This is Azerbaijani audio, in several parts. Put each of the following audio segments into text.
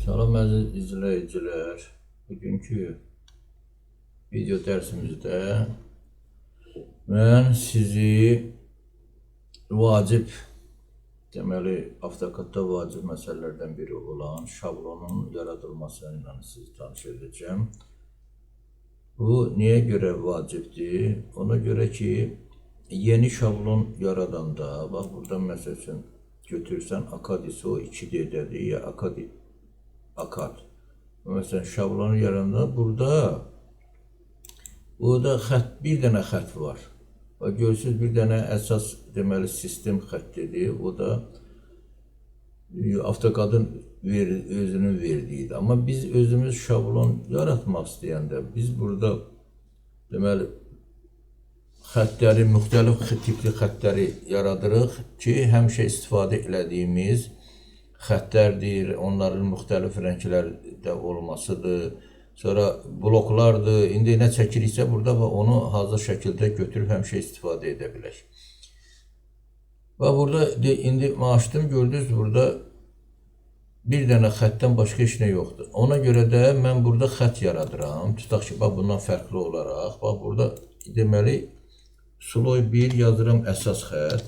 Salam əziz izləyicilər. Bugünkü video dərsimizdə mən sizi vacib, deməli AutoCAD-da vacib məsələlərdən biri olan şablonun yaradılması ilə sizi tanış edəcəm. Bu niyə görə vacibdir? Ona görə ki, yeni şablon yaradanda, bax burada məsəl üçün götürsən AutoCAD ISO 2D-dədir ya AutoCAD. Məsələn, şablonu yaradanda burada bir dənə xətt var. Görürsünüz, bir dənə əsas deməli sistem xəttidir. O da AutoCAD-ın özünün verdiyidir. Amma biz özümüz şablon yaratmaq istəyəndə biz burada deməli xəttləri, müxtəlif tipli xəttləri yaradırıq ki, həmişə istifadə elədiyimiz xəttlərdir, onların müxtəlif rənglərdə olmasıdır. Sonra bloklardır. İndi nə çəkiriksə burada onu hazır şəkildə götürüb həmişə istifadə edə bilək. Və burada indi açdım, gördünüz burada bir dənə xəttdən başqa heç nə yoxdur. Ona görə də mən burada xətt yaradıram. Tutaq ki, bundan fərqli olaraq, burada deməli sloy 1 yazıram, əsas xətt.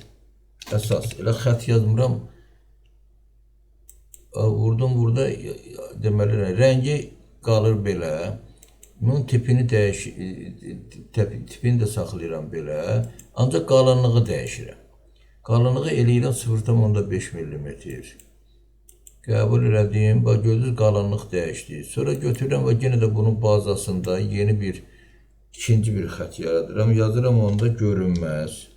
Əsas, elə xətt yazmıram. Vurdum burada, deməli rəngi qalır belə. Bunun tipini də saxlayıram belə. Ancaq qalınlığı dəyişirəm. Qalınlığı eləyirəm 0,5 mm. Qəbul elədim. Bax, gördünüz, qalınlıq dəyişdi. Sonra götürürəm və yenə də bunun bazasında yeni ikinci bir xətt yaradıram. Yazıram onda görünməz.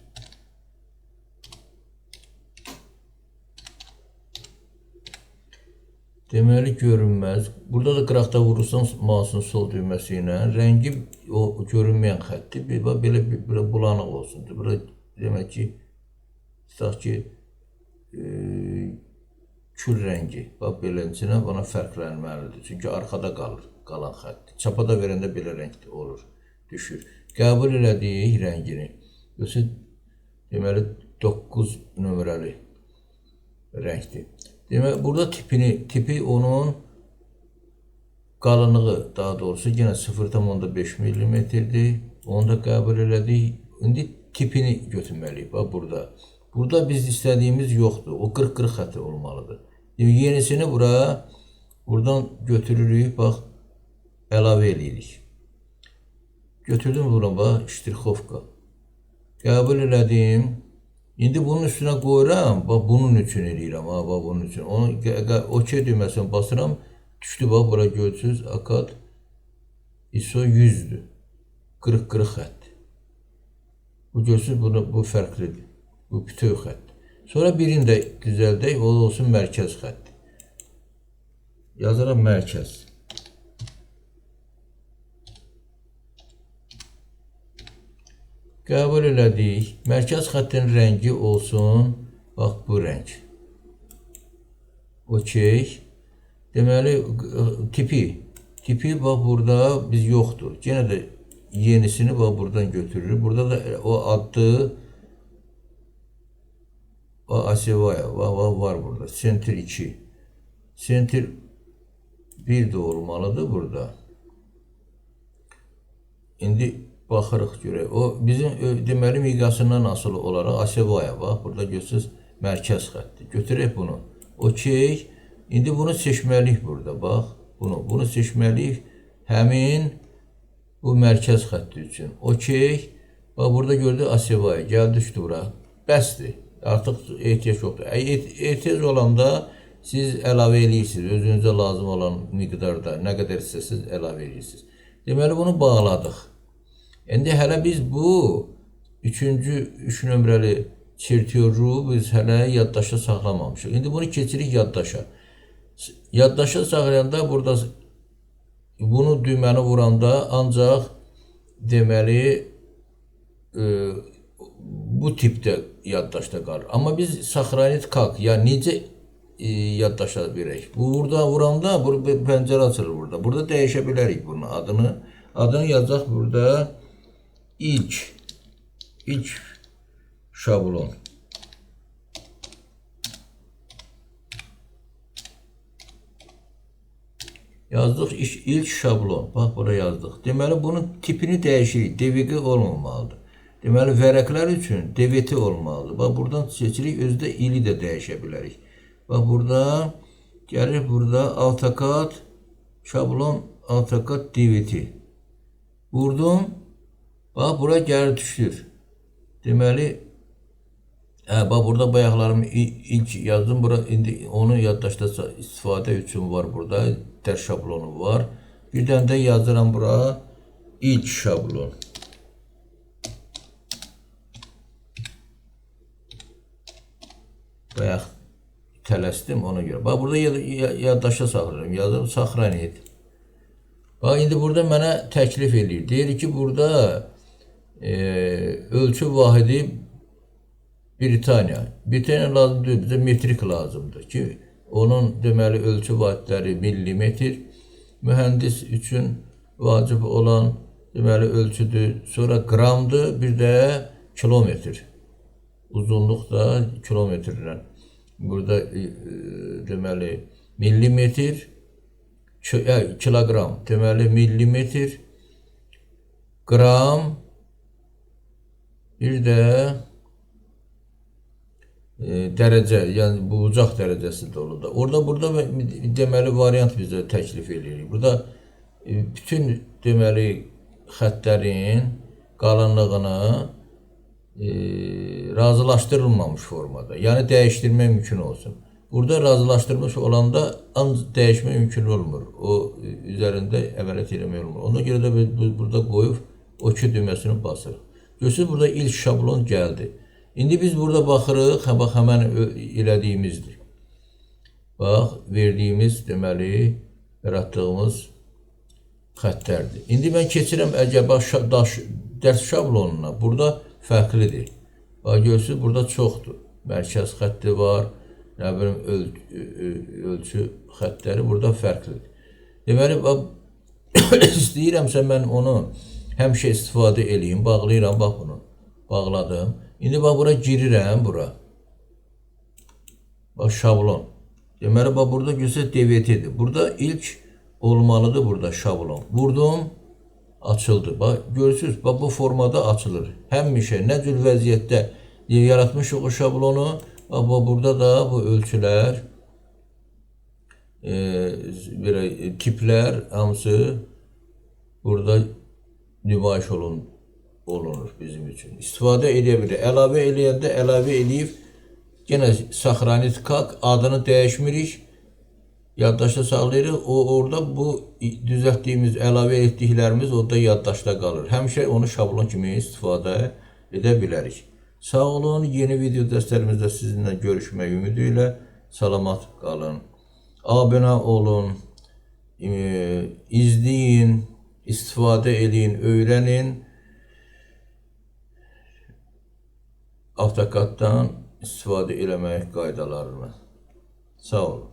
Deməli görünməz. Burada da qıraqda vurursan mouse'un sol düyməsi ilə rəngi o görünməyən xətti belə bulanıq olsun. Burada demək ki, tutaq ki, kül rəngi. Bax, beləsinə bana fərqlənməlidir. Çünki arxada qalır, qalan xətti. Çapada verəndə belə rəngdə olur, düşür. Qəbul elədik rəngini. Deməli 9 nömrəli rəngdir. Demək, burada tipi onun qalınlığı, daha doğrusu yenə 0,5 mm-dir. Onu da qəbul elədik. İndi tipini götürməliyik, bax burada. Burada biz istədiyimiz yoxdur. O 40-40 xətti olmalıdır. Yenisini buradan götürürük, bax, əlavə eləyirik. Götürdüm bura, bax, ştrixovka. Qəbul elədim. İndi bunun üstünə qoyuram, bax, bunun üçün eləyirəm, bax, bunun üçün. OK düyməsini basıram, düşdü, bax, bura görürsünüz, AutoCAD ISO 100-dür. 40-40 xətt. Bu görürsünüz, bu fərqlidir. Bu bütöv xətt. Sonra birini də düzəldək, o da olsun mərkəz xətti. Yazıram mərkəz. Qəbul elədik. Mərkəz xəttin rəngi olsun, bax, bu rəng. OK. Deməli, tipi, bax, burada biz yoxdur. Yenə də yenisini, bax, buradan götürürük. Burada da o addı, Asevaya, var burada. Center 2. Center 1 də olmalıdır burada. İndi baxırıq görək. O bizim deməli miqyasından asılı olaraq Asevaya, bax, burada görürsünüz mərkəz xətti. Götürək bunu. OK. İndi bunu seçməliyik burada, bax. Bunu seçməliyik həmin bu mərkəz xətti üçün. OK. Bax, burada gördük Asevaya. Gəldi, düşdü bura. Bəsdir. Artıq ehtiyac yoxdur. Ehtiyac olanda siz əlavə eləyirsiniz. Özünüzə lazım olan miqdarda nə qədər istəsiniz əlavə eləyirsiniz. Deməli, bunu bağladıq. İndi hələ biz bu 3 nömrəli çertyoru biz hələ yaddaşa saxlamamışıq. İndi bunu keçirik yaddaşa. Yaddaşa saxlayanda burada bunu düyməni vuranda ancaq deməli bu tipdə yaddaşda qalır. Amma biz saxranit kalk, yəni necə yaddaşa verək? Burada vuranda pəncərə açılır burada. Burada dəyişə bilərik bunun adını. Adını yazacaq burada ilk şablon. Yazdıq ilk şablon. Bax, bura yazdıq. Deməli, bunun tipini dəyişirik. DVG olmamalıdır. Deməli, vərəqlər üçün DVT olmalıdır. Bax, buradan seçirik. Özdə ili də dəyişə bilərik. Bax, burada gəlir, burada AutoCAD şablon AutoCAD DVT. Vurdum. Bax, bura gəlir düşür. Deməli, bax, burada bayaqlarımı ilk yazdım. Bura indi onu yaddaşda istifadə üçün var burada. Dərs şablonu var. Bir dənə də yazıram bura ilk şablon. Bayaq tələsdim ona görə. Bax, burada yaddaşda saxlayıram. Yazdım, saxran et. Bax, indi burada mənə təklif edir. Deyir ki, burada ölçü vahidi Britaniya. Britaniya lazım deyil, bizə metrik lazımdır ki, onun deməli ölçü vahidləri millimetr. Mühəndis üçün vacib olan deməli ölçüdür. Sonra qramdır, bir də kilometr. Uzunluq da kilometrlə. Burada deməli millimetr, kilogram, deməli millimetr, qram, bir də dərəcə, yəni bucaq dərəcəsi də olur da. Burada deməli variant bizə təklif edilir. Burada bütün deməli xəttlərin qalınlığını razılaşdırılmamış formada, yəni dəyişdirmək mümkün olsun. Burada razılaşdırılmış olanda ancaq dəyişmək mümkün olmur. O üzərində əməliyyat eləmək olmur. Ona görə də biz burada qoyub OK düyməsini basırıq. Görürsünüz, burada ilk şablon gəldi. İndi biz burada baxırıq, bax, həmən elədiyimizdir. Bax, verdiyimiz, deməli, yaratdığımız xəttlərdir. İndi mən keçirəm dərs şablonuna. Burada fərqlidir. Bax, görürsünüz, burada çoxdur. Mərkəz xətti var, nə bilim, ölçü xəttləri burada fərqlidir. Deməli, istəyirəmsə mən onu həmişə istifadə eləyim, bağlayıram, bax bunu, bağladım. İndi bax, bura girirəm, bura. Bax, şablon. Deməli, bax, burada görsə DVT-dir. Burada ilk olmalıdır, burada şablon. Vurdum, açıldı. Bax, görürsünüz, bax, bu formada açılır. Həmişə, nə cür vəziyyətdə yaratmışıq o şablonu, bax, burada da bu ölçülər, tiplər, hamısı burada nümayiş olunur bizim üçün. İstifadə edə bilir. Əlavə eləyəndə əlavə eləyib, yenə saxranit kak adını dəyişmirik, yaddaşda saxlayırıq. Orada bu düzəltdiyimiz, əlavə etdiklərimiz orada yaddaşda qalır. Həmişə onu şablon kimi istifadə edə bilərik. Sağ olun, yeni video dərslərimizdə sizinlə görüşmək ümidi ilə salamat qalın. Abunə olun, izləyin, istifadə edin, öyrənin. AutoCAD-dan istifadə eləmək qaydalarını. Sağ olun.